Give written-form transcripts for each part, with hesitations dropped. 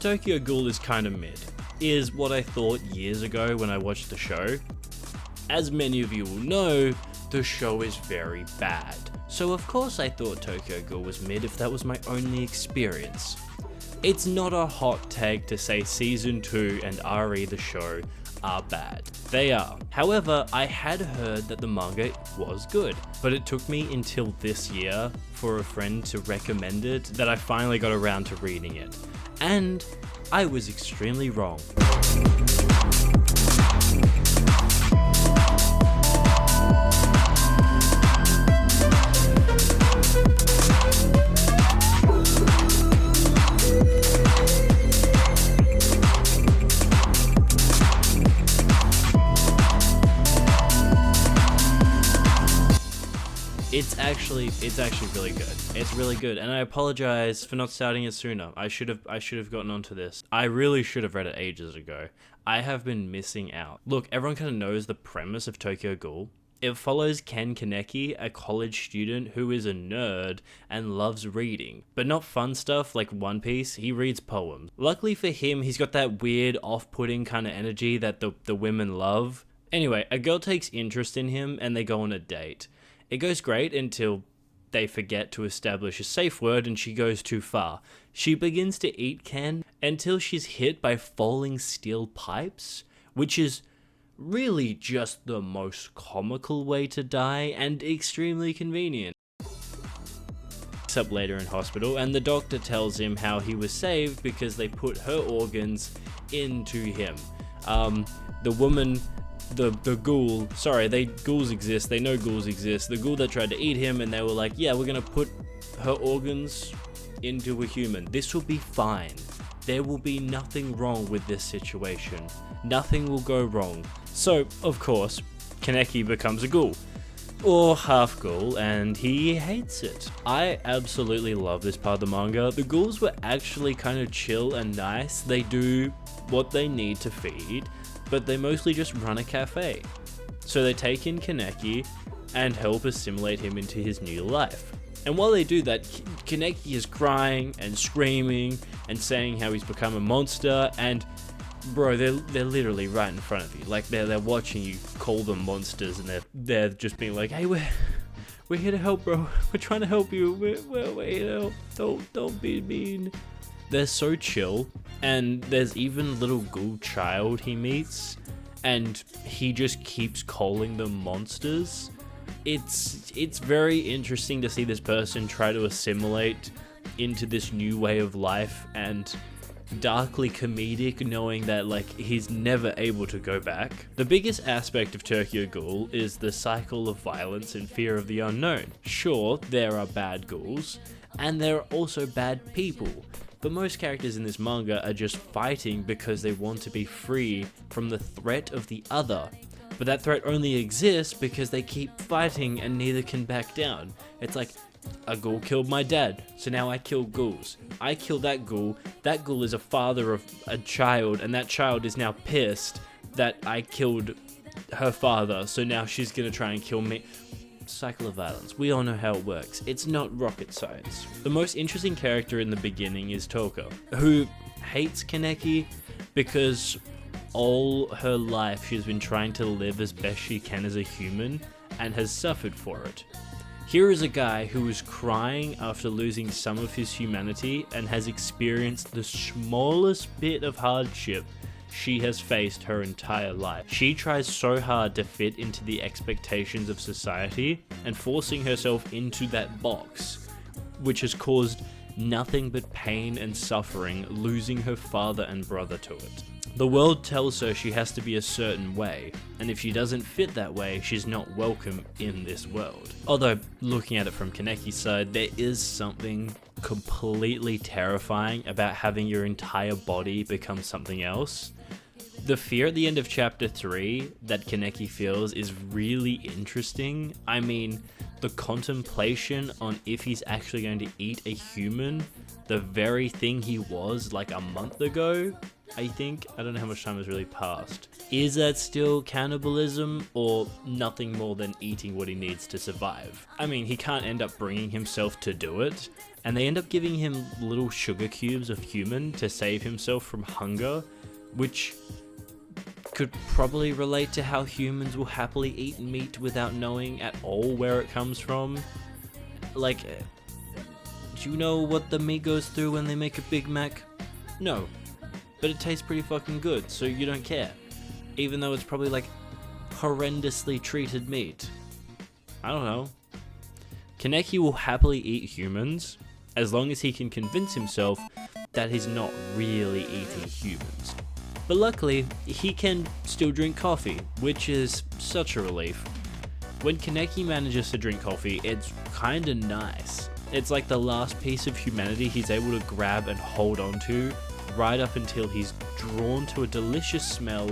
Tokyo Ghoul is kinda mid, is what I thought years ago when I watched the show. As many of you will know, the show is very bad. So of course I thought Tokyo Ghoul was mid if that was my only experience. It's not a hot take to say Season 2 and RE the show are bad. They are. However, I had heard that the manga was good, but it took me until this year for a friend to recommend it that I finally got around to reading it. And I was extremely wrong. It's actually really good. It's really good, and I apologize for not starting it sooner. I should have gotten onto this. I really should have read it ages ago. I have been missing out. Look, everyone kind of knows the premise of Tokyo Ghoul. It follows Ken Kaneki, a college student who is a nerd and loves reading, but not fun stuff like One Piece. He reads poems. Luckily for him, he's got that weird, off-putting kind of energy that the women love. Anyway, a girl takes interest in him and they go on a date. It goes great until they forget to establish a safe word and she goes too far. She begins to eat Ken until she's hit by falling steel pipes, which is really just the most comical way to die and extremely convenient. Up later in hospital, and the doctor tells him how he was saved because they put her organs into him. The woman... The ghoul, ghouls exist, they know ghouls exist. The ghoul that tried to eat him, and they were like, yeah, we're gonna put her organs into a human. This will be fine. There will be nothing wrong with this situation. Nothing will go wrong. So, of course, Kaneki becomes a ghoul. Or half ghoul, and he hates it. I absolutely love this part of the manga. The ghouls were actually kind of chill and nice. They do what they need to feed, but they mostly just run a cafe. So they take in Kaneki and help assimilate him into his new life. And while they do that, Kaneki is crying and screaming and saying how he's become a monster, and bro, they're literally right in front of you. Like they're watching you call them monsters, and they're just being like, hey, we're here to help, bro. We're trying to help you. We're here to help. Don't be mean. They're so chill, and there's even little ghoul child he meets, and he just keeps calling them monsters. It's very interesting to see this person try to assimilate into this new way of life, and darkly comedic, knowing that like he's never able to go back. The biggest aspect of Tokyo Ghoul is the cycle of violence and fear of the unknown. Sure, there are bad ghouls, and there are also bad people. But most characters in this manga are just fighting because they want to be free from the threat of the other. But that threat only exists because they keep fighting and neither can back down. It's like, a ghoul killed my dad, so now I kill ghouls. I kill that ghoul is a father of a child, and that child is now pissed that I killed her father, so now she's gonna try and kill me. Cycle of violence. We all know how it works. It's not rocket science. The most interesting character in the beginning is Toko, who hates Kaneki because all her life she's been trying to live as best she can as a human and has suffered for it. Here is a guy who is crying after losing some of his humanity and has experienced the smallest bit of hardship she has faced her entire life. She tries so hard to fit into the expectations of society and forcing herself into that box, which has caused nothing but pain and suffering, losing her father and brother to it. The world tells her she has to be a certain way, and if she doesn't fit that way, she's not welcome in this world. Although, looking at it from Kaneki's side, there is something completely terrifying about having your entire body become something else. The fear at the end of chapter 3 that Kaneki feels is really interesting. I mean, the contemplation on if he's actually going to eat a human, the very thing he was like a month ago, I think. I don't know how much time has really passed. Is that still cannibalism or nothing more than eating what he needs to survive? I mean, he can't end up bringing himself to do it, and they end up giving him little sugar cubes of human to save himself from hunger, which could probably relate to how humans will happily eat meat without knowing at all where it comes from. Like, do you know what the meat goes through when they make a Big Mac? No. But it tastes pretty fucking good, so you don't care. Even though it's probably like horrendously treated meat. I don't know. Kaneki will happily eat humans as long as he can convince himself that he's not really eating humans. But luckily, he can still drink coffee, which is such a relief. When Kaneki manages to drink coffee, it's kinda nice. It's like the last piece of humanity he's able to grab and hold on to, right up until he's drawn to a delicious smell,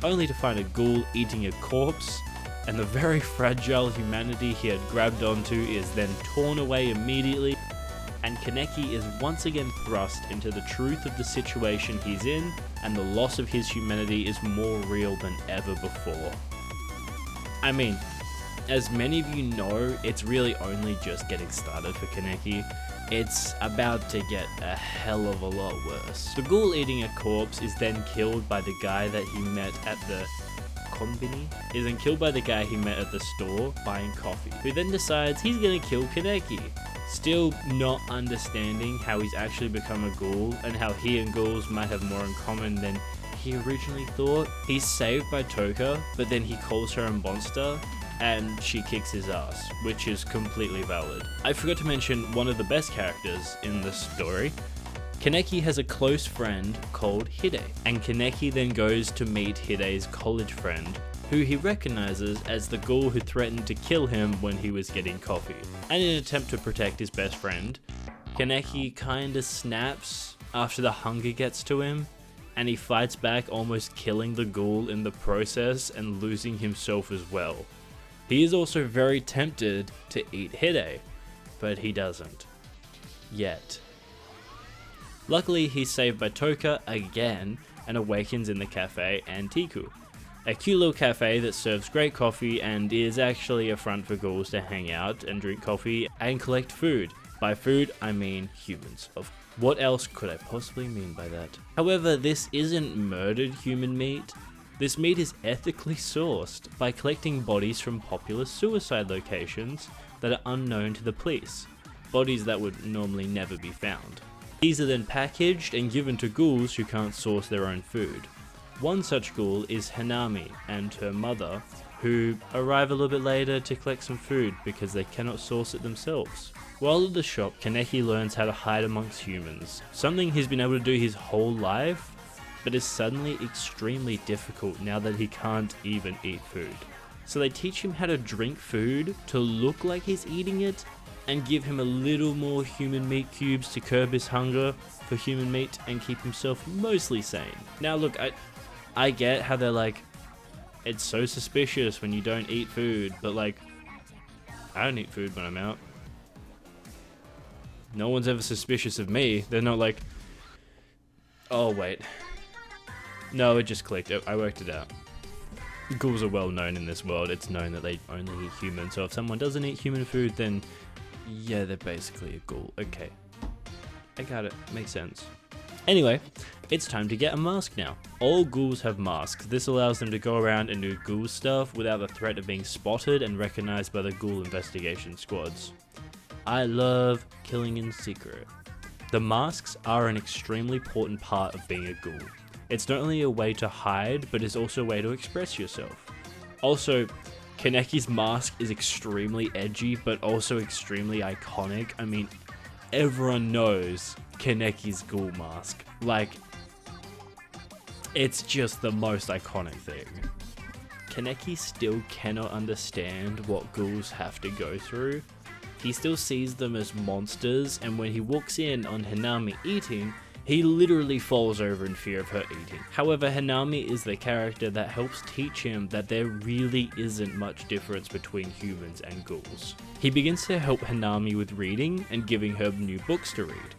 only to find a ghoul eating a corpse, and the very fragile humanity he had grabbed onto is then torn away immediately, and Kaneki is once again thrust into the truth of the situation he's in, and the loss of his humanity is more real than ever before. I mean, as many of you know, it's really only just getting started for Kaneki. It's about to get a hell of a lot worse. The ghoul eating a corpse is then killed by the guy that he met at the konbini, is then killed by the guy he met at the store buying coffee, who then decides he's gonna kill Kaneki. Still not understanding how he's actually become a ghoul and how he and ghouls might have more in common than he originally thought. He's saved by Toka, but then he calls her a monster and she kicks his ass, which is completely valid. I forgot to mention one of the best characters in the story. Kaneki has a close friend called Hide, and Kaneki then goes to meet Hide's college friend, who he recognizes as the ghoul who threatened to kill him when he was getting coffee. And in an attempt to protect his best friend, Kaneki kinda snaps after the hunger gets to him, and he fights back, almost killing the ghoul in the process and losing himself as well. He is also very tempted to eat Hide, but he doesn't. Yet. Luckily, he's saved by Toka again and awakens in the cafe Antiku, a cute little cafe that serves great coffee and is actually a front for ghouls to hang out and drink coffee and collect food. By food, I mean humans. What else could I possibly mean by that? However, this isn't murdered human meat. This meat is ethically sourced by collecting bodies from popular suicide locations that are unknown to the police, bodies that would normally never be found. These are then packaged and given to ghouls who can't source their own food. One such ghoul is Hanami and her mother, who arrive a little bit later to collect some food because they cannot source it themselves. While at the shop, Kaneki learns how to hide amongst humans, something he's been able to do his whole life, but is suddenly extremely difficult now that he can't even eat food. So they teach him how to drink food to look like he's eating it, and give him a little more human meat cubes to curb his hunger for human meat and keep himself mostly sane. Now look, I get how they're like, it's so suspicious when you don't eat food, but like, I don't eat food when I'm out. No one's ever suspicious of me. They're not like, oh wait. No, it just clicked. I worked it out. Ghouls are well known in this world. It's known that they only eat humans. So if someone doesn't eat human food, then yeah, they're basically a ghoul. Okay. I got it. Makes sense. Anyway, it's time to get a mask now. All ghouls have masks. This allows them to go around and do ghoul stuff without the threat of being spotted and recognized by the ghoul investigation squads. I love killing in secret. The masks are an extremely important part of being a ghoul. It's not only a way to hide, but it's also a way to express yourself. Also, Kaneki's mask is extremely edgy, but also extremely iconic. I mean, everyone knows Kaneki's ghoul mask. Like, it's just the most iconic thing. Kaneki still cannot understand what ghouls have to go through. He still sees them as monsters, and when he walks in on Hanami eating, he literally falls over in fear of her eating. However, Hanami is the character that helps teach him that there really isn't much difference between humans and ghouls. He begins to help Hanami with reading and giving her new books to read.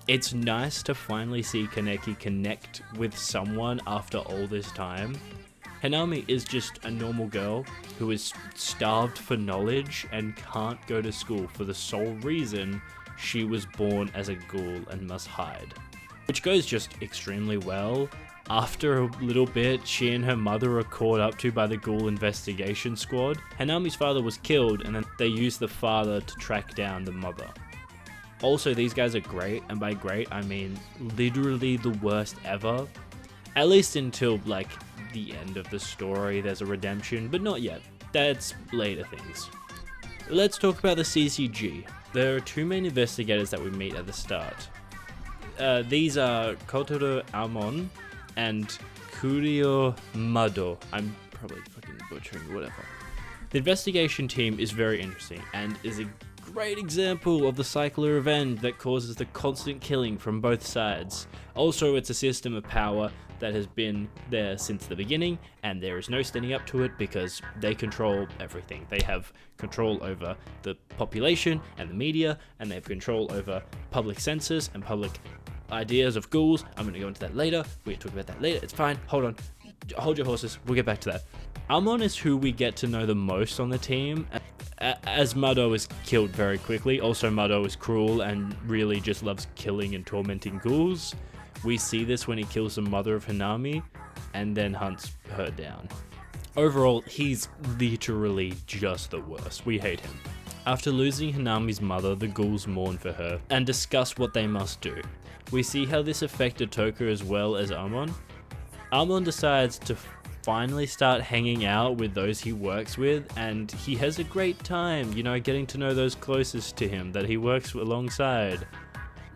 It's nice to finally see Kaneki connect with someone after all this time. Hanami is just a normal girl who is starved for knowledge and can't go to school for the sole reason she was born as a ghoul and must hide. Which goes just extremely well. After a little bit, she and her mother are caught up to by the ghoul investigation squad. Hanami's father was killed, and then they use the father to track down the mother. Also, these guys are great, and by great, I mean literally the worst ever. At least until, like, the end of the story, there's a redemption, but not yet. That's later things. Let's talk about the CCG. There are two main investigators that we meet at the start. These are Kotaro Amon and Kurio Mado. I'm probably fucking butchering, whatever. The investigation team is very interesting and is a great example of the cycle of revenge that causes the constant killing from both sides. Also, it's a system of power that has been there since the beginning, and there is no standing up to it because they control everything. They have control over the population and the media, and they have control over public census and public ideas of ghouls. I'm going to go into that later. We're going to talk about that later. It's fine. Hold on. Hold your horses. We'll get back to that. Amon is who we get to know the most on the team, as Mado is killed very quickly. Also, Mado is cruel and really just loves killing and tormenting ghouls. We see this when he kills the mother of Hanami and then hunts her down. Overall, he's literally just the worst. We hate him. After losing Hanami's mother, the ghouls mourn for her and discuss what they must do. We see how this affected Toka as well as Amon. Amon decides to finally start hanging out with those he works with, and he has a great time, getting to know those closest to him that he works alongside.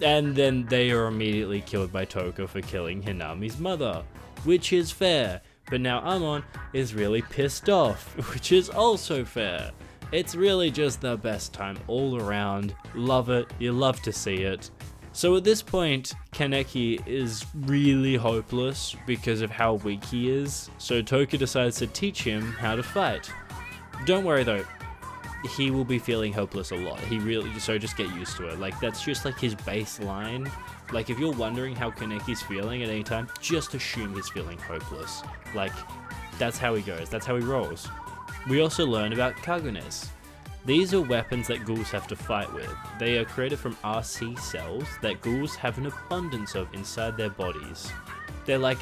And then they are immediately killed by Toka for killing Hanami's mother, which is fair. But now Amon is really pissed off, which is also fair. It's really just the best time all around. Love it. You love to see it. So at this point, Kaneki is really hopeless because of how weak he is. So Toka decides to teach him how to fight. Don't worry though. He will be feeling hopeless a lot. So just get used to it. Like, that's just like his baseline. Like, if you're wondering how Kaneki's feeling at any time, just assume he's feeling hopeless. Like, that's how he goes. That's how he rolls. We also learn about Kagunes. These are weapons that ghouls have to fight with. They are created from RC cells that ghouls have an abundance of inside their bodies. They're like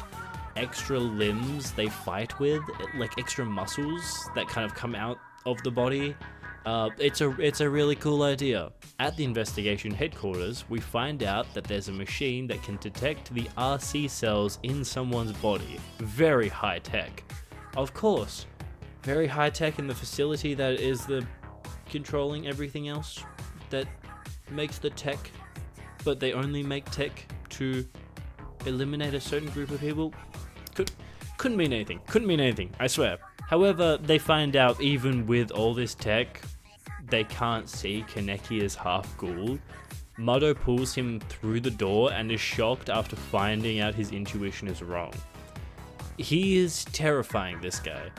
extra limbs they fight with, like extra muscles that kind of come out of the body. It's a really cool idea. At the investigation headquarters, we find out that there's a machine that can detect the RC cells in someone's body. Very high tech. Of course, very high tech in the facility that is the controlling everything else that makes the tech, but they only make tech to eliminate a certain group of people. Couldn't mean anything, I swear. However, they find out even with all this tech, they can't see Kaneki as half ghoul. Mado pulls him through the door and is shocked after finding out his intuition is wrong. He is terrifying, this guy.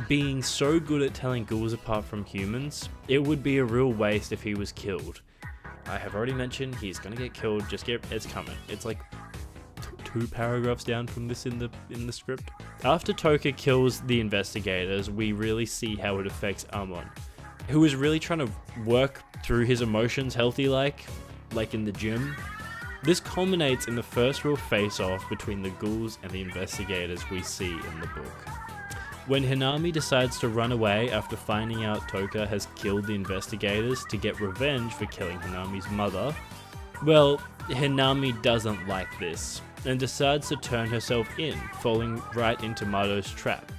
Being so good at telling ghouls apart from humans, it would be a real waste if he was killed. I have already mentioned he's gonna get killed, it's coming. It's like 2 paragraphs down from this in the script. After Toka kills the investigators, we really see how it affects Amon, who is really trying to work through his emotions healthy like in the gym. This culminates in the first real face-off between the ghouls and the investigators we see in the book. When Hanami decides to run away after finding out Toka has killed the investigators to get revenge for killing Hanami's mother, well, Hanami doesn't like this and decides to turn herself in, falling right into Mado's trap.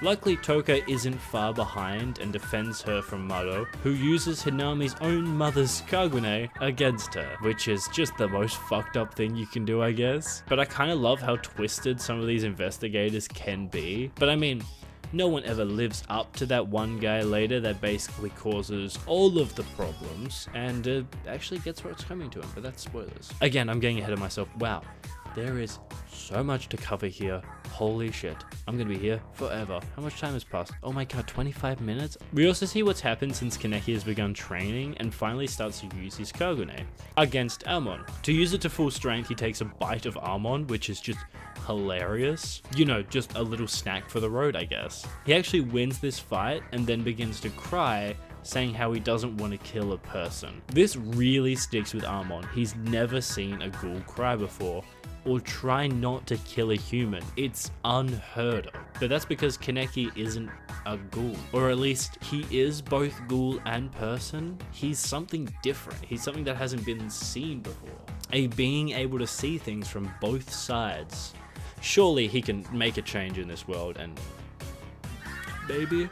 Luckily, Toka isn't far behind and defends her from Mado, who uses Hanami's own mother's Kagune against her, which is just the most fucked up thing you can do, I guess. But I kind of love how twisted some of these investigators can be. But I mean, no one ever lives up to that one guy later that basically causes all of the problems and actually gets what's coming to him, but that's spoilers. Again, I'm getting ahead of myself. Wow, there is so much to cover here. Holy shit. I'm gonna be here forever. How much time has passed? Oh my god, 25 minutes? We also see what's happened since Kaneki has begun training and finally starts to use his Kagune against Amon. To use it to full strength, he takes a bite of Amon, which is just hilarious. You know, just a little snack for the road, I guess. He actually wins this fight and then begins to cry, saying how he doesn't want to kill a person. This really sticks with Amon. He's never seen a ghoul cry before, or try not to kill a human. It's unheard of. But that's because Kaneki isn't a ghoul, or at least he is both ghoul and person. He's something different. He's something that hasn't been seen before. A being able to see things from both sides. Surely he can make a change in this world, and maybe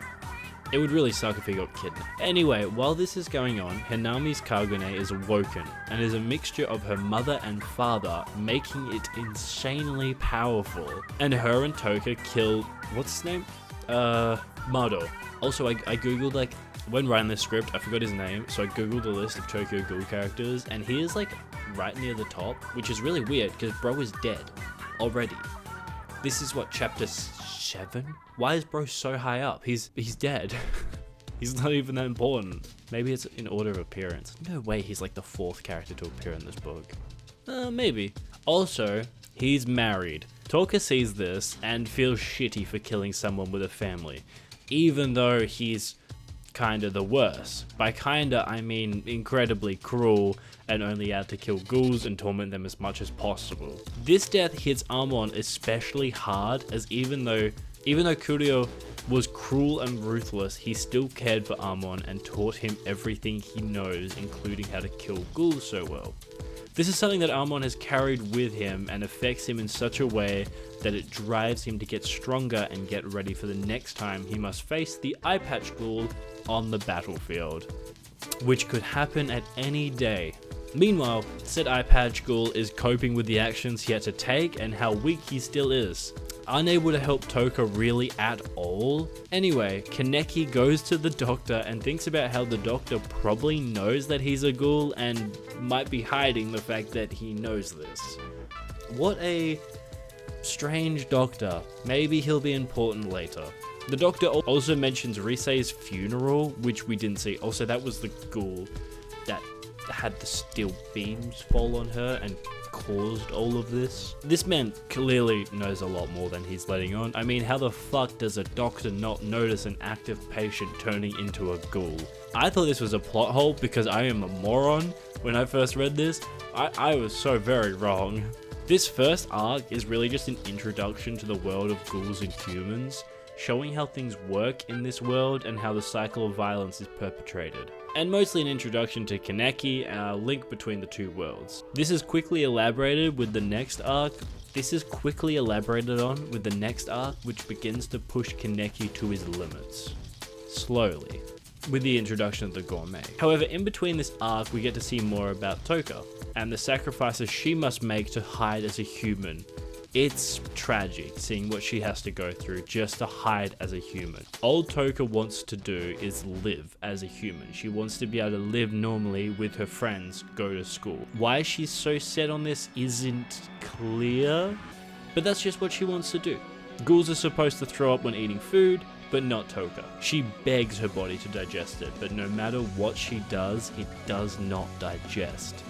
it would really suck if he got kidnapped. Anyway, while this is going on, Hinami's Kagune is awoken and is a mixture of her mother and father, making it insanely powerful. And her and Toka kill, what's his name? Mado. Also, I googled, like, when writing this script, I forgot his name, so I googled a list of Tokyo Ghoul characters, and he is, like, right near the top, which is really weird, because bro is dead already. This is what, chapter 7? Why is bro so high up? He's dead. He's not even that important. Maybe it's in order of appearance. No way he's like the 4th character to appear in this book. Maybe. Also, he's married. Toka sees this and feels shitty for killing someone with a family, even though he's kinda the worst. By kinda, I mean incredibly cruel and only out to kill ghouls and torment them as much as possible. This death hits Amon especially hard, as even though Kuryo was cruel and ruthless, he still cared for Amon and taught him everything he knows, including how to kill ghouls so well. This is something that Amon has carried with him and affects him in such a way that it drives him to get stronger and get ready for the next time he must face the Eye Patch Ghoul on the battlefield, which could happen at any day. Meanwhile, said Eye Patch Ghoul is coping with the actions he had to take and how weak he still is, unable to help Toka really at all. Anyway, Kaneki goes to the doctor and thinks about how the doctor probably knows that he's a ghoul and might be hiding the fact that he knows this. What a strange doctor. Maybe he'll be important later. The doctor also mentions Risei's funeral, which we didn't see. Also, that was the ghoul that had the steel beams fall on her and caused all of this. This man clearly knows a lot more than he's letting on. I mean, how the fuck does a doctor not notice an active patient turning into a ghoul? I thought this was a plot hole because I am a moron when I first read this. I was so very wrong. This first arc is really just an introduction to the world of ghouls and humans, showing how things work in this world and how the cycle of violence is perpetrated. And mostly an introduction to Kaneki and a link between the two worlds. This is quickly elaborated with the next arc. Which begins to push Kaneki to his limits. Slowly, with the introduction of the gourmet. However, in between this arc, we get to see more about Toka, and the sacrifices she must make to hide as a human. It's tragic seeing what she has to go through just to hide as a human. All Toka wants to do is live as a human. She wants to be able to live normally with her friends, go to school. Why she's so set on this isn't clear, but that's just what she wants to do. Ghouls are supposed to throw up when eating food, but not Toka. She begs her body to digest it, but no matter what she does, it does not digest.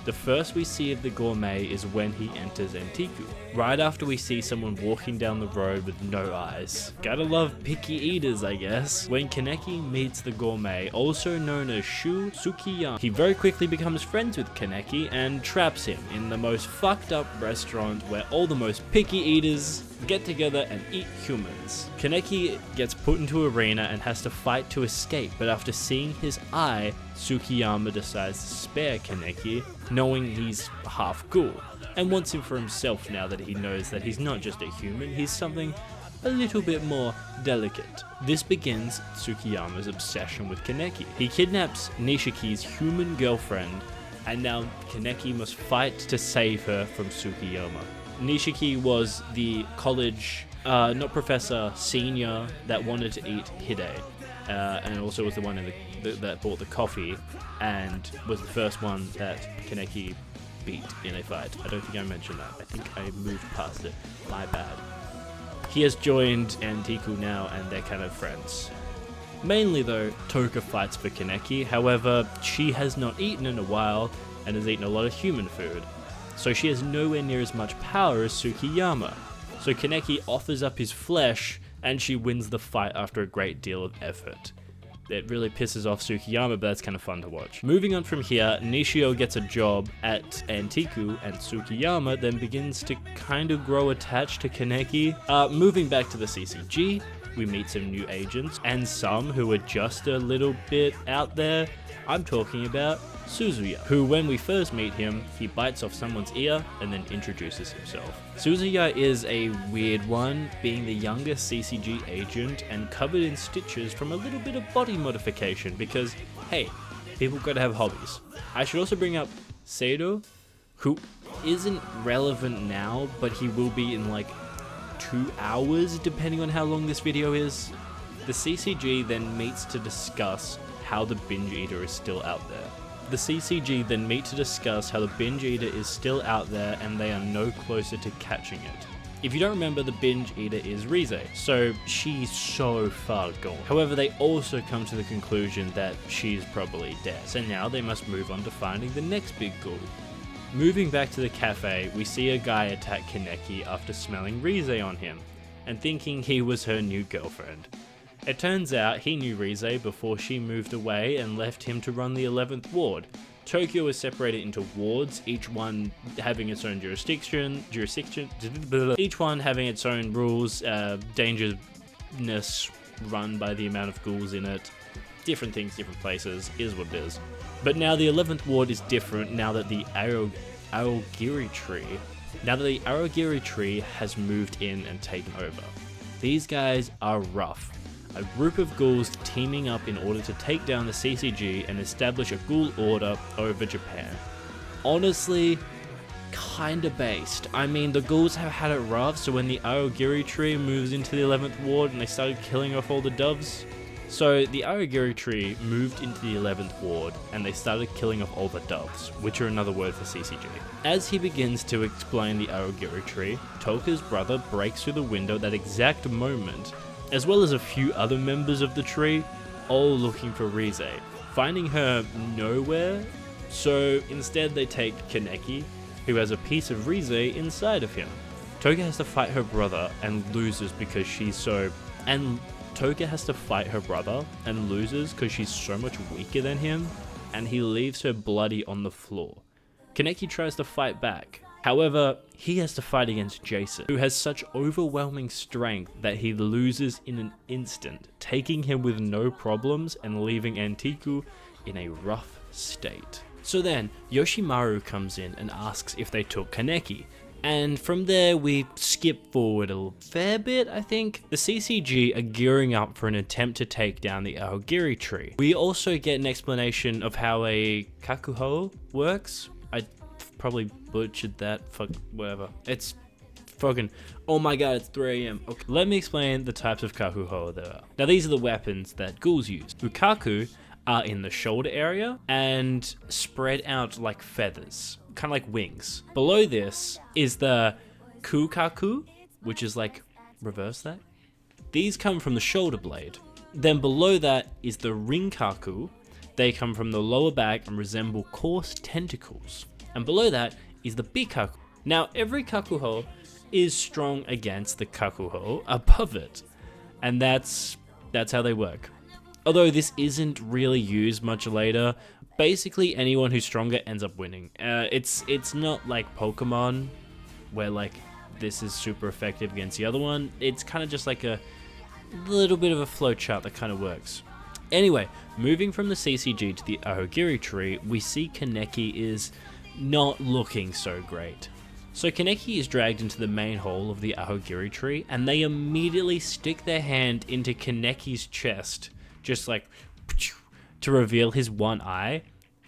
The first we see of the gourmet is when he enters Antiku, right after we see someone walking down the road with no eyes. Gotta love picky eaters, I guess. When Kaneki meets the gourmet, also known as Shu Tsukiyama, he very quickly becomes friends with Kaneki and traps him in the most fucked up restaurant where all the most picky eaters get together and eat humans. Kaneki gets put into an arena and has to fight to escape, but after seeing his eye, Tsukiyama decides to spare Kaneki, knowing he's half ghoul, and wants him for himself now that he knows that he's not just a human, he's something a little bit more delicate. This begins Tsukiyama's obsession with Kaneki. He kidnaps Nishiki's human girlfriend, and now Kaneki must fight to save her from Tsukiyama. Nishiki was the college, not professor, senior that wanted to eat Hide, and also was the one that bought the coffee, and was the first one that Kaneki beat in a fight. I don't think I mentioned that. I think I moved past it. My bad. He has joined Antiku now, and they're kind of friends. Mainly though, Toka fights for Kaneki, however, she has not eaten in a while, and has eaten a lot of human food. So she has nowhere near as much power as Tsukiyama. So Kaneki offers up his flesh, and she wins the fight after a great deal of effort. It really pisses off Tsukiyama, but that's kind of fun to watch. Moving on from here, Nishio gets a job at Antiku, and Tsukiyama then begins to kind of grow attached to Kaneki. Moving back to the CCG, we meet some new agents, and some who are just a little bit out there. I'm talking about Suzuya, who when we first meet him, he bites off someone's ear and then introduces himself. Suzuya is a weird one, being the youngest CCG agent and covered in stitches from a little bit of body modification because, hey, people gotta have hobbies. I should also bring up Seido, who isn't relevant now, but he will be in like 2 hours depending on how long this video is. The CCG then meets to discuss how the binge eater is still out there. The CCG then meet to discuss how the binge eater is still out there and they are no closer to catching it. If you don't remember, the binge eater is Rize, so she's so far gone. However, they also come to the conclusion that she's probably dead, so now they must move on to finding the next big ghoul. Moving back to the cafe, we see a guy attack Kaneki after smelling Rize on him, and thinking he was her new girlfriend. It turns out he knew Rize before she moved away and left him to run the 11th ward. Tokyo is separated into wards, each one having its own jurisdiction, each one having its own rules, dangerousness run by the amount of ghouls in it, different things, different places, is what it is. But now the 11th ward is different now that the Aogiri tree has moved in and taken over. These guys are rough. A group of ghouls teaming up in order to take down the CCG and establish a ghoul order over Japan. Honestly, kinda based. I mean, the ghouls have had it rough, so when the Aogiri tree moves into the 11th ward and they started killing off all the doves, so the Aogiri tree moved into the 11th ward and they started killing off all the doves, which are another word for CCG. As he begins to explain the Aogiri tree, Toka's brother breaks through the window at that exact moment, as well as a few other members of the tree, all looking for Rize, finding her nowhere, so instead they take Kaneki, who has a piece of Rize inside of him. Toka has to fight her brother and loses because she's so much weaker than him, and he leaves her bloody on the floor. Kaneki tries to fight back. However, he has to fight against Jason, who has such overwhelming strength that he loses in an instant, taking him with no problems and leaving Antiku in a rough state. So then, Yoshimaru comes in and asks if they took Kaneki, and from there we skip forward a fair bit, I think. The CCG are gearing up for an attempt to take down the Aogiri tree. We also get an explanation of how a Kakuho works. I probably butchered that, fuck, whatever. It's fucking, oh my god, it's 3 AM. Okay, let me explain the types of Kakuho there are. Now these are the weapons that ghouls use. Ukaku are in the shoulder area and spread out like feathers, kind of like wings. Below this is the Kukaku, which is like, reverse that. These come from the shoulder blade. Then below that is the Rinkaku. They come from the lower back and resemble coarse tentacles. And below that is the Bikaku. Now every Kakuho is strong against the Kakuho above it. And that's how they work. Although this isn't really used much later, basically anyone who's stronger ends up winning. It's not like Pokemon, where like this is super effective against the other one. It's kind of just like a little bit of a flowchart that kind of works. Anyway, moving from the CCG to the Aogiri tree, we see Kaneki is not looking so great. So Kaneki is dragged into the main hall of the Aogiri tree, and they immediately stick their hand into Kaneki's chest, just like to reveal his one eye.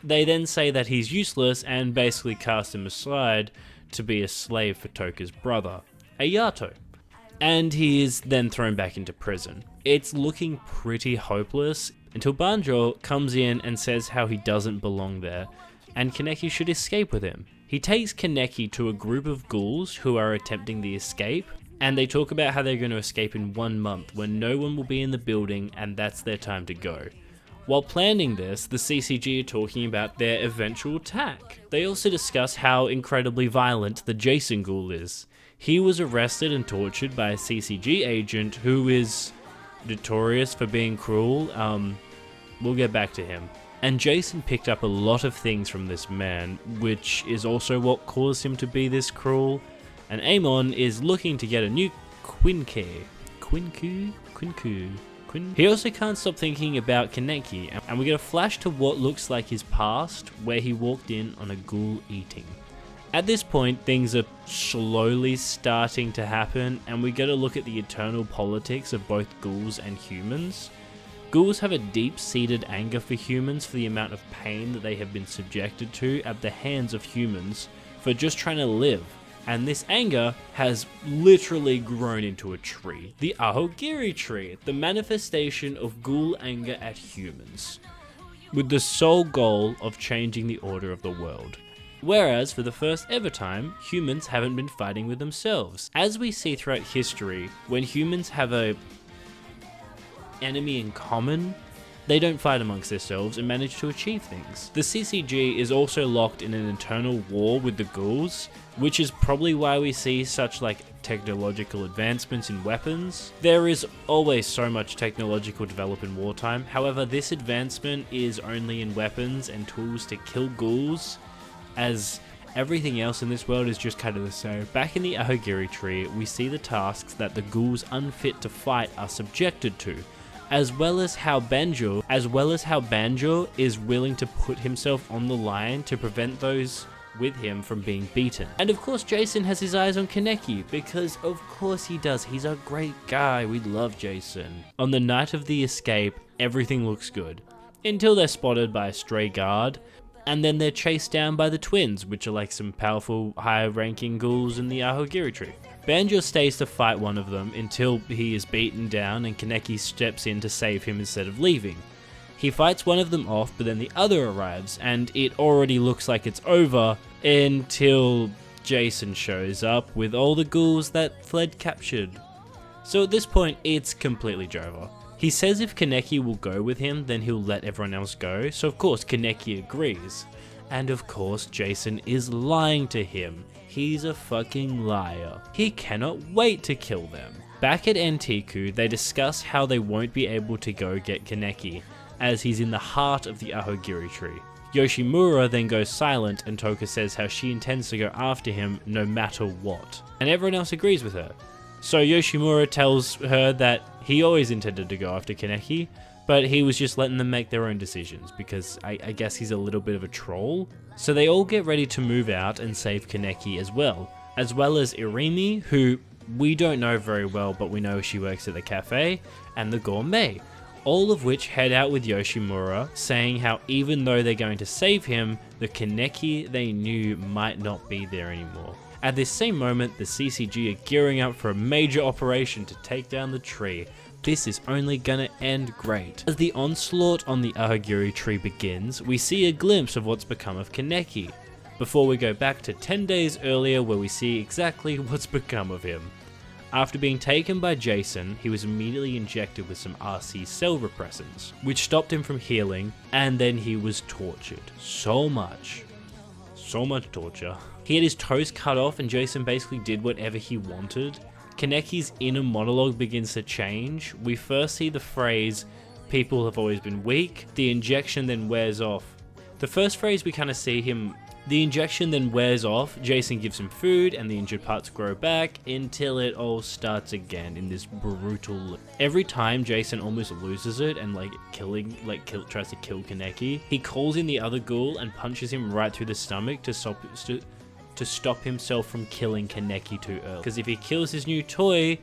They then say that he's useless and basically cast him aside to be a slave for Toka's brother, Ayato. And he is then thrown back into prison. It's looking pretty hopeless until Banjo comes in and says how he doesn't belong there and Kaneki should escape with him. He takes Kaneki to a group of ghouls who are attempting the escape, and they talk about how they're going to escape in 1 month when no one will be in the building and that's their time to go. While planning this, the CCG are talking about their eventual attack. They also discuss how incredibly violent the Jason Ghoul is. He was arrested and tortured by a CCG agent who is notorious for being cruel. We'll get back to him. And Jason picked up a lot of things from this man, which is also what caused him to be this cruel. And Amon is looking to get a new Quinku. He also can't stop thinking about Kaneki, and we get a flash to what looks like his past, where he walked in on a ghoul eating. At this point, things are slowly starting to happen, and we get a look at the eternal politics of both ghouls and humans. Ghouls have a deep-seated anger for humans for the amount of pain that they have been subjected to at the hands of humans for just trying to live. And this anger has literally grown into a tree. The Ahogiri tree, the manifestation of ghoul anger at humans, with the sole goal of changing the order of the world. Whereas, for the first ever time, humans haven't been fighting with themselves. As we see throughout history, when humans have a enemy in common, they don't fight amongst themselves and manage to achieve things. The CCG is also locked in an eternal war with the ghouls, which is probably why we see such technological advancements in weapons. There is always so much technological development in wartime, however this advancement is only in weapons and tools to kill ghouls, as everything else in this world is just kind of the same. Back in the Ahogiri tree, we see the tasks that the ghouls unfit to fight are subjected to, as well as how Banjo is willing to put himself on the line to prevent those with him from being beaten. And of course Jason has his eyes on Kaneki, because of course he does, he's a great guy, we love Jason. On the night of the escape, everything looks good, until they're spotted by a stray guard, and then they're chased down by the twins, which are some powerful, high-ranking ghouls in the Ahogiri tree. Banjo stays to fight one of them until he is beaten down and Kaneki steps in to save him instead of leaving. He fights one of them off, but then the other arrives, and it already looks like it's over until Jason shows up with all the ghouls that fled captured. So at this point, it's completely Jova. He says if Kaneki will go with him, then he'll let everyone else go, so of course Kaneki agrees. And of course Jason is lying to him. He's a fucking liar. He cannot wait to kill them. Back at Antiku, they discuss how they won't be able to go get Kaneki, as he's in the heart of the Ahogiri tree. Yoshimura then goes silent, and Toka says how she intends to go after him no matter what. And everyone else agrees with her. So Yoshimura tells her that he always intended to go after Kaneki, but he was just letting them make their own decisions, because I guess he's a little bit of a troll. So they all get ready to move out and save Kaneki as well as Irimi, who we don't know very well, but we know she works at the cafe, and the gourmet, all of which head out with Yoshimura, saying how even though they're going to save him, the Kaneki they knew might not be there anymore. At this same moment, the CCG are gearing up for a major operation to take down the tree. This is only gonna end great. As the onslaught on the Ahogiri tree begins, we see a glimpse of what's become of Kaneki, before we go back to 10 days earlier where we see exactly what's become of him. After being taken by Jason, he was immediately injected with some RC cell repressants, which stopped him from healing, and then he was tortured. So much torture. He had his toes cut off and Jason basically did whatever he wanted. Kaneki's inner monologue begins to change. We first see the phrase, "People have always been weak." The injection then wears off. The first phrase we kind of see him, the injection then wears off, Jason gives him food and the injured parts grow back until it all starts again in this brutal... Every time Jason almost loses it and tries to kill Kaneki, he calls in the other ghoul and punches him right through the stomach to stop himself from killing Kaneki too early. Because if he kills his new toy,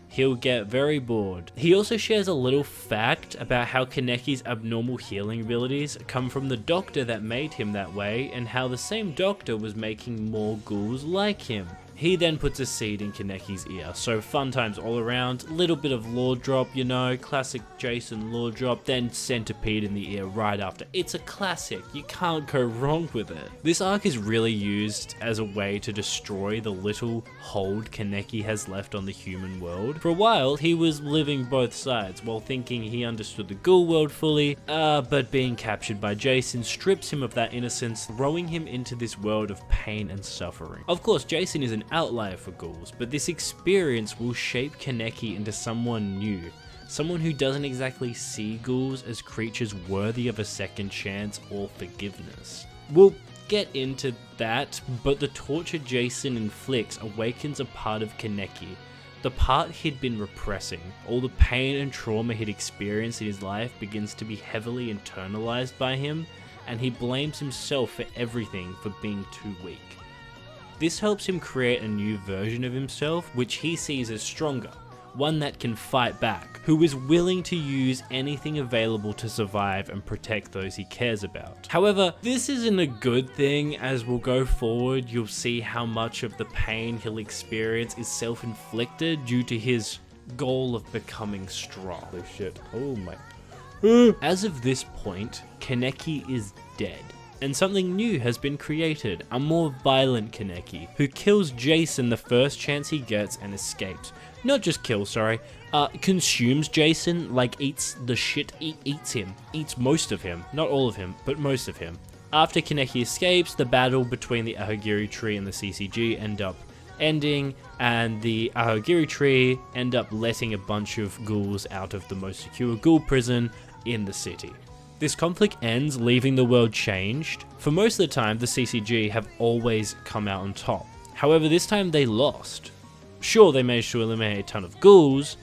he'll get very bored. He also shares a little fact about how Kaneki's abnormal healing abilities come from the doctor that made him that way, and how the same doctor was making more ghouls like him. He then puts a seed in Kaneki's ear, so fun times all around, little bit of lore drop, you know, classic Jason lore drop, then centipede in the ear right after. It's a classic, you can't go wrong with it. This arc is really used as a way to destroy the little hold Kaneki has left on the human world. For a while, he was living both sides while thinking he understood the ghoul world fully, but being captured by Jason strips him of that innocence, throwing him into this world of pain and suffering. Of course, Jason is an outlier for ghouls, but this experience will shape Kaneki into someone new. Someone who doesn't exactly see ghouls as creatures worthy of a second chance or forgiveness. We'll get into that, but the torture Jason inflicts awakens a part of Kaneki. The part he'd been repressing. All the pain and trauma he'd experienced in his life begins to be heavily internalized by him, and he blames himself for everything for being too weak. This helps him create a new version of himself, which he sees as stronger, one that can fight back, who is willing to use anything available to survive and protect those he cares about. However, this isn't a good thing. As we'll go forward, you'll see how much of the pain he'll experience is self-inflicted due to his goal of becoming strong. Holy shit, oh my. As of this point, Kaneki is dead. And something new has been created, a more violent Kaneki, who kills Jason the first chance he gets and escapes. Not just kills, sorry, consumes Jason, like eats the shit, eats him. Eats most of him, not all of him, but most of him. After Kaneki escapes, the battle between the Ahagiri tree and the CCG end up ending, and the Ahagiri tree end up letting a bunch of ghouls out of the most secure ghoul prison in the city. This conflict ends, leaving the world changed. For most of the time, the CCG have always come out on top. However, this time they lost. Sure, they managed to eliminate a ton of ghouls,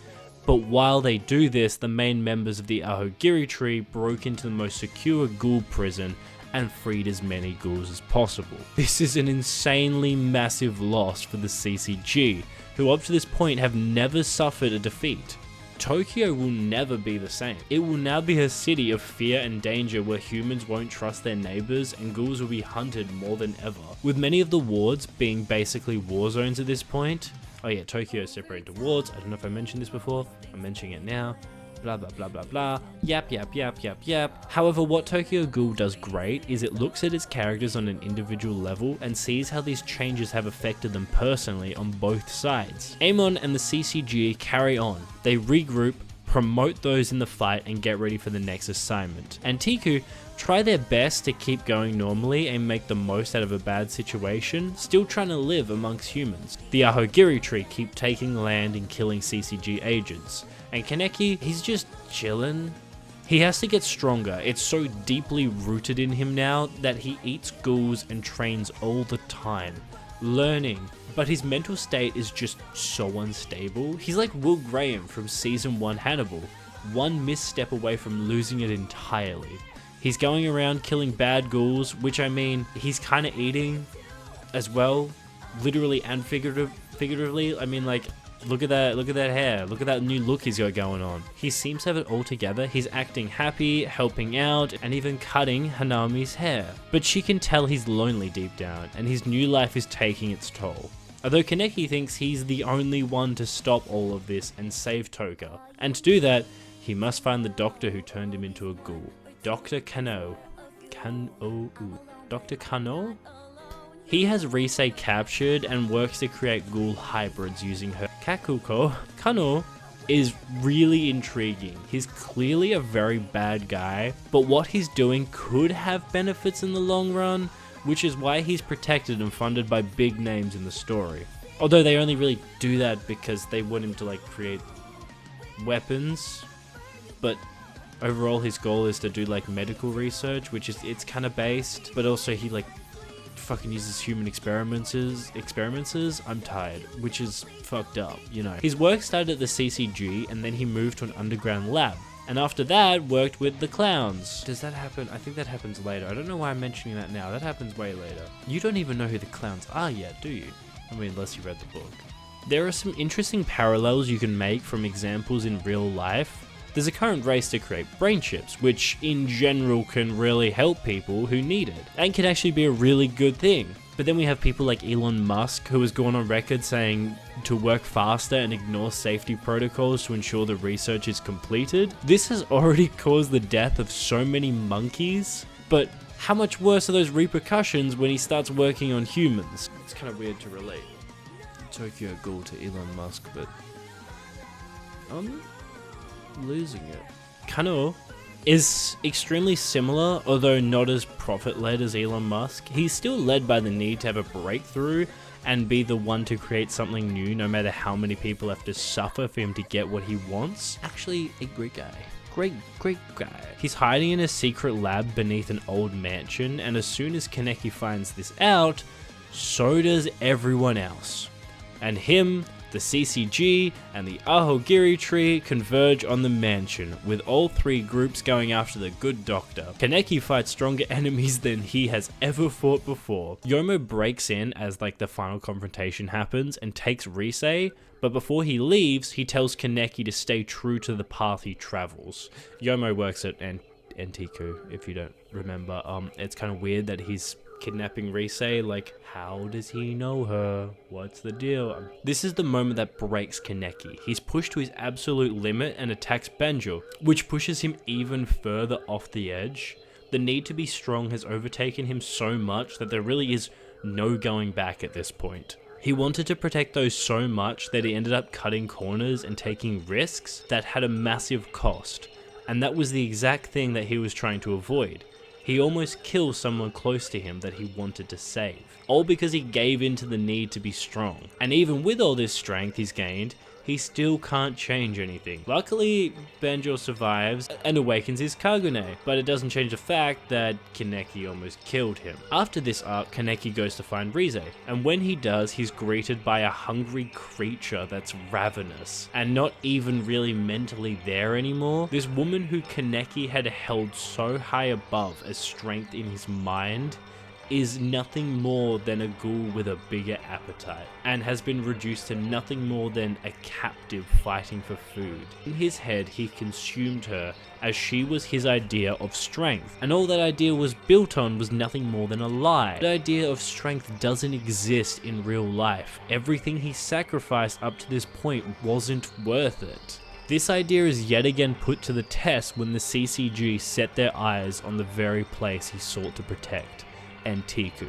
but while they do this, the main members of the Ahagiri tree broke into the most secure ghoul prison and freed as many ghouls as possible. This is an insanely massive loss for the CCG, who up to this point have never suffered a defeat. Tokyo will never be the same. It will now be a city of fear and danger where humans won't trust their neighbors and ghouls will be hunted more than ever. With many of the wards being basically war zones at this point. Oh yeah, Tokyo is separated into wards. I don't know if I mentioned this before. I'm mentioning it now. Blah blah blah blah blah. Yap yap yap yap yap. However, what Tokyo Ghoul does great is it looks at its characters on an individual level and sees how these changes have affected them personally on both sides. Amon and the CCG carry on. They regroup, promote those in the fight, and get ready for the next assignment. And Tiku try their best to keep going normally and make the most out of a bad situation, still trying to live amongst humans. The Ahagiri tree keep taking land and killing CCG agents. And Kaneki, he's just chillin'. He has to get stronger. It's so deeply rooted in him now that he eats ghouls and trains all the time, learning. But his mental state is just so unstable. He's like Will Graham from season 1 Hannibal, one misstep away from losing it entirely. He's going around killing bad ghouls, which I mean, he's kind of eating as well, literally and figuratively. I mean, like, look at that hair, look at that new look he's got going on. He seems to have it all together. He's acting happy, helping out, and even cutting Hanami's hair. But she can tell he's lonely deep down, and his new life is taking its toll. Although Kaneki thinks he's the only one to stop all of this and save Toka. And to do that, he must find the doctor who turned him into a ghoul. Dr. Kano. Dr. Kano? He has Rise captured and works to create ghoul hybrids using her Kakuko. Kano is really intriguing. He's clearly a very bad guy, but what he's doing could have benefits in the long run, which is why he's protected and funded by big names in the story. Although they only really do that because they want him to like create weapons, but overall his goal is to do like medical research, which is, it's kind of based, but also he like fucking uses human experiments. I'm tired, which is fucked up, you know. His work started at the CCG and then he moved to an underground lab. And after that, worked with the clowns. Does that happen? I think that happens later. I don't know why I'm mentioning that now. That happens way later. You don't even know who the clowns are yet, do you? I mean, unless you read the book. There are some interesting parallels you can make from examples in real life. There's a current race to create brain chips, which in general can really help people who need it, and can actually be a really good thing. But then we have people like Elon Musk, who has gone on record saying to work faster and ignore safety protocols to ensure the research is completed. This has already caused the death of so many monkeys, but how much worse are those repercussions when he starts working on humans? It's kind of weird to relate Tokyo Ghoul to Elon Musk, but I'm losing it. Kano is extremely similar, although not as profit-led as Elon Musk. He's still led by the need to have a breakthrough and be the one to create something new, no matter how many people have to suffer for him to get what he wants. Actually, a great guy. Great guy. He's hiding in a secret lab beneath an old mansion, and as soon as Kaneki finds this out, so does everyone else. And him, the CCG, and the Ahogiri tree converge on the mansion, with all three groups going after the good doctor. Kaneki fights stronger enemies than he has ever fought before. Yomo breaks in as like the final confrontation happens and takes Risei, but before he leaves, he tells Kaneki to stay true to the path he travels. Yomo works at Antiku, if you don't remember. It's kind of weird that he's kidnapping Risei. Like, how does he know her? What's the deal? This is the moment that breaks Kaneki. He's pushed to his absolute limit and attacks Banjo, which pushes him even further off the edge. The need to be strong has overtaken him so much that there really is no going back at this point. He wanted to protect those so much that he ended up cutting corners and taking risks that had a massive cost, and that was the exact thing that he was trying to avoid. He almost kills someone close to him that he wanted to save, all because he gave in to the need to be strong. And even with all this strength he's gained, he still can't change anything. Luckily, Banjo survives and awakens his Kagune, but it doesn't change the fact that Kaneki almost killed him. After this arc, Kaneki goes to find Risei, and when he does, he's greeted by a hungry creature that's ravenous, and not even really mentally there anymore. This woman who Kaneki had held so high above as strength in his mind is nothing more than a ghoul with a bigger appetite, and has been reduced to nothing more than a captive fighting for food. In his head, he consumed her as she was his idea of strength, and all that idea was built on was nothing more than a lie. The idea of strength doesn't exist in real life. Everything he sacrificed up to this point wasn't worth it. This idea is yet again put to the test when the CCG set their eyes on the very place he sought to protect, Antiku.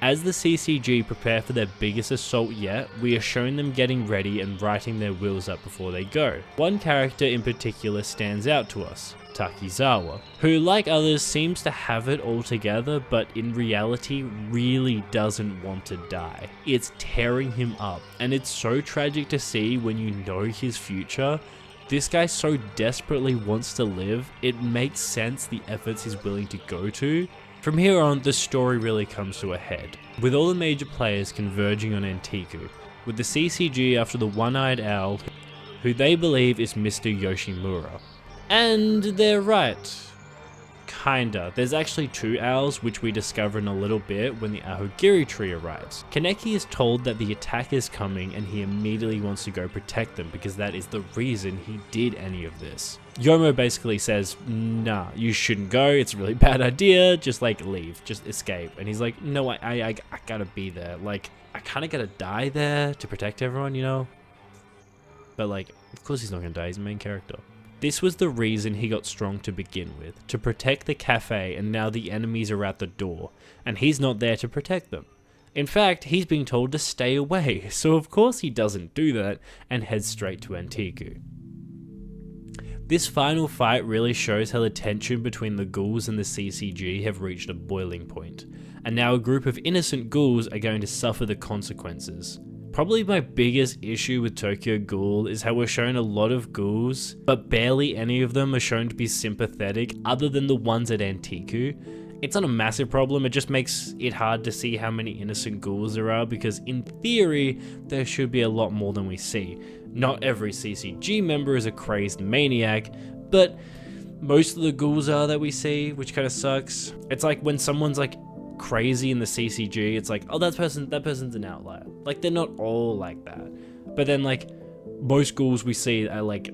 As the CCG prepare for their biggest assault yet, we are shown them getting ready and writing their wills up before they go. One character in particular stands out to us, Takizawa, who like others seems to have it all together, but in reality really doesn't want to die. It's tearing him up, and it's so tragic to see when you know his future. This guy so desperately wants to live, it makes sense the efforts he's willing to go to. From here on, the story really comes to a head, with all the major players converging on Antiku, with the CCG after the one-eyed owl, who they believe is Mr. Yoshimura. And they're right. Kinda. There's actually two owls, which we discover in a little bit when the Ahogiri tree arrives. Kaneki is told that the attack is coming and he immediately wants to go protect them because that is the reason he did any of this. Yomo basically says, nah, you shouldn't go, it's a really bad idea, just like leave, just escape. And he's like, no, I gotta be there. Like, I kinda gotta die there to protect everyone, you know? But like, of course he's not gonna die, he's the main character. This was the reason he got strong to begin with, to protect the cafe, and now the enemies are at the door, and he's not there to protect them. In fact, he's being told to stay away, so of course he doesn't do that and heads straight to Antiku. This final fight really shows how the tension between the ghouls and the CCG have reached a boiling point, and now a group of innocent ghouls are going to suffer the consequences. Probably my biggest issue with Tokyo Ghoul is how we're shown a lot of ghouls, but barely any of them are shown to be sympathetic other than the ones at Antiku. It's not a massive problem, it just makes it hard to see how many innocent ghouls there are because in theory, there should be a lot more than we see. Not every CCG member is a crazed maniac, but most of the ghouls are that we see, which kind of sucks. It's like when someone's like crazy in the CCG, it's like, oh, that person's an outlier. Like, they're not all like that. But then, like, most ghouls we see are, like,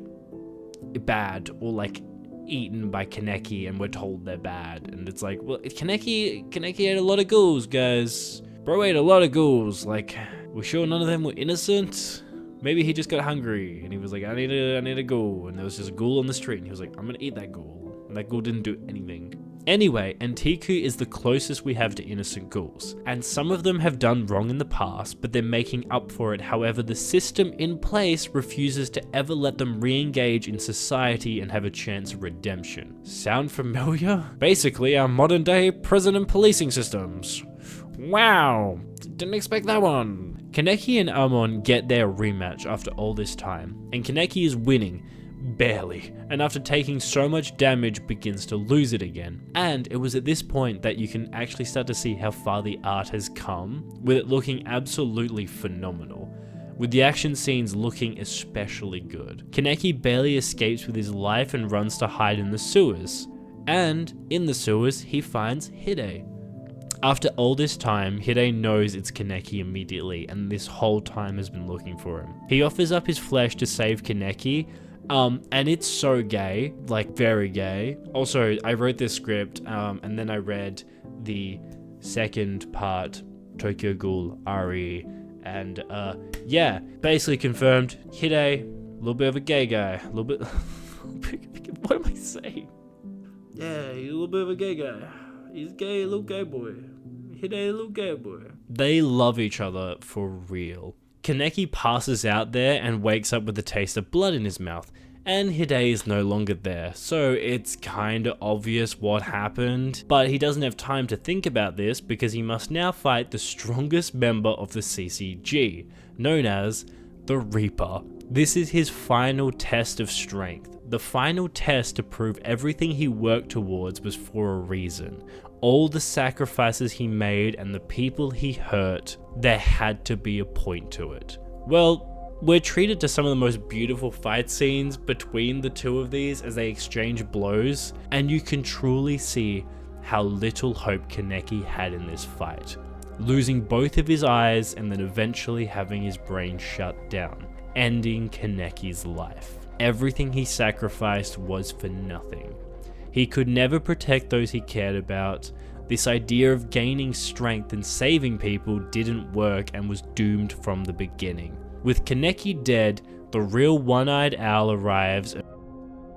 bad or, like, eaten by Kaneki and we're told they're bad. And it's like, well, Kaneki ate a lot of ghouls, guys. Bro ate a lot of ghouls. Like, we're sure none of them were innocent? Maybe he just got hungry and he was like, I need a ghoul. And there was just a ghoul on the street and he was like, I'm gonna eat that ghoul. And that ghoul didn't do anything. Anyway, Antiku is the closest we have to innocent ghouls, and some of them have done wrong in the past, but they're making up for it. However, the system in place refuses to ever let them re-engage in society and have a chance of redemption. Sound familiar? Basically, our modern day prison and policing systems. Wow, didn't expect that one. Kaneki and Amon get their rematch after all this time, and Kaneki is winning. Barely, and after taking so much damage begins to lose it again. And it was at this point that you can actually start to see how far the art has come, with it looking absolutely phenomenal, with the action scenes looking especially good. Kaneki barely escapes with his life and runs to hide in the sewers, and in the sewers he finds Hide. After all this time, Hide knows it's Kaneki immediately, and this whole time has been looking for him. He offers up his flesh to save Kaneki, and it's so gay, like very gay. Also, I wrote this script, and then I read the second part, Tokyo Ghoul Ari, and yeah, basically confirmed, Hide, a little bit of a gay guy, a little bit, what am I saying? Yeah, he's a little bit of a gay guy. He's gay, a little gay boy. Hide, a little gay boy. They love each other for real. Kaneki passes out there and wakes up with the taste of blood in his mouth, and Hide is no longer there, so it's kinda obvious what happened, but he doesn't have time to think about this because he must now fight the strongest member of the CCG, known as the Reaper. This is his final test of strength, the final test to prove everything he worked towards was for a reason. All the sacrifices he made and the people he hurt, there had to be a point to it. Well, we're treated to some of the most beautiful fight scenes between the two of these as they exchange blows, and you can truly see how little hope Kaneki had in this fight, losing both of his eyes and then eventually having his brain shut down, ending Kaneki's life. Everything he sacrificed was for nothing. He could never protect those he cared about. This idea of gaining strength and saving people didn't work and was doomed from the beginning. With Kaneki dead, the real one-eyed owl arrives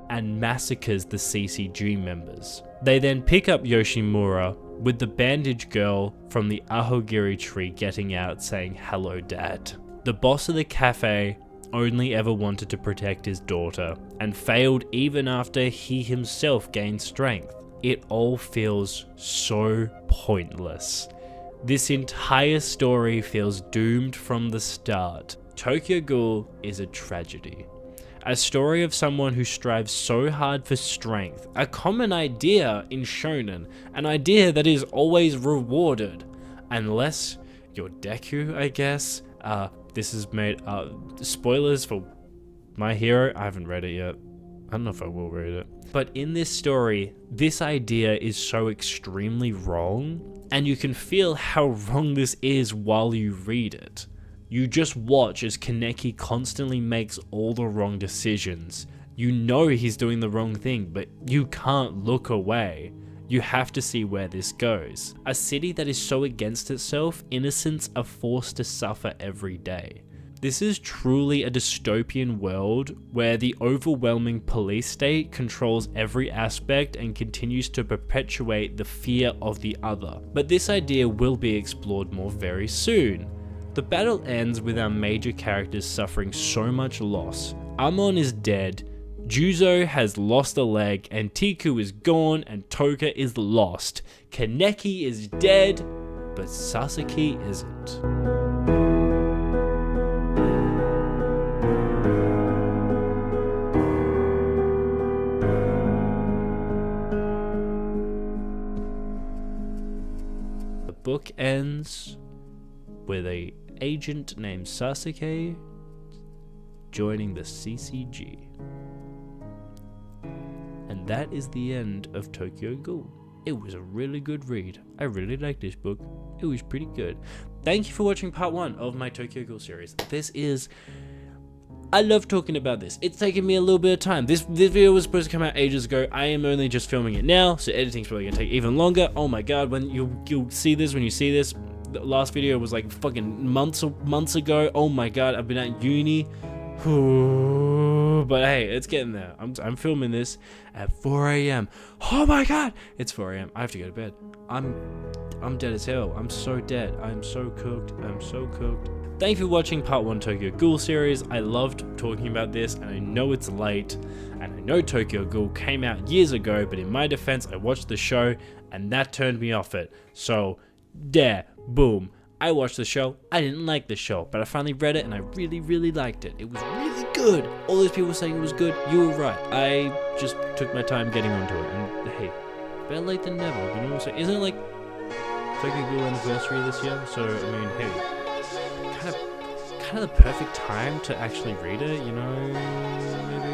and massacres the CCG members. They then pick up Yoshimura, with the bandage girl from the Ahogiri tree getting out saying, "Hello, Dad." The boss of the cafe only ever wanted to protect his daughter, and failed even after he himself gained strength. It all feels so pointless. This entire story feels doomed from the start. Tokyo Ghoul is a tragedy. A story of someone who strives so hard for strength, a common idea in shonen, an idea that is always rewarded. Unless you're Deku, I guess. This is made, spoilers for My Hero, I haven't read it yet. I don't know if I will read it. But in this story, this idea is so extremely wrong, and you can feel how wrong this is while you read it. You just watch as Kaneki constantly makes all the wrong decisions. You know he's doing the wrong thing, but you can't look away. You have to see where this goes. A city that is so against itself, innocents are forced to suffer every day. This is truly a dystopian world where the overwhelming police state controls every aspect and continues to perpetuate the fear of the other. But this idea will be explored more very soon. The battle ends with our major characters suffering so much loss. Amon is dead, Juzo has lost a leg, and Tiku is gone, and Toka is lost. Kaneki is dead, but Sasaki isn't. The book ends with an agent named Sasuke joining the CCG. And that is the end of Tokyo Ghoul. It was a really good read. I really liked this book. It was pretty good. Thank you for watching part 1 of my Tokyo Ghoul series. I love talking about this. It's taken me a little bit of time. This video was supposed to come out ages ago. I am only just filming it now, so editing's probably gonna take even longer. Oh my god, when you'll see this, when you see this, the last video was like fucking months ago. Oh my god, I've been at uni. But hey, it's getting there. I'm filming this at 4 a.m. Oh my god, it's 4 a.m. I have to go to bed. I'm dead as hell. I'm so dead. I'm so cooked. I'm so cooked. Thank you for watching part 1 Tokyo Ghoul series. I loved talking about this, and I know it's late, and I know Tokyo Ghoul came out years ago, but in my defense, I watched the show, and that turned me off it. So, there, boom. I watched the show, I didn't like the show, but I finally read it, and I really, really liked it. It was really good. All those people saying it was good, you were right. I just took my time getting onto it, and hey, better late than never, you know? So, isn't it like Tokyo Ghoul anniversary this year? So, I mean, hey, kind of the perfect time to actually read it, you know, maybe?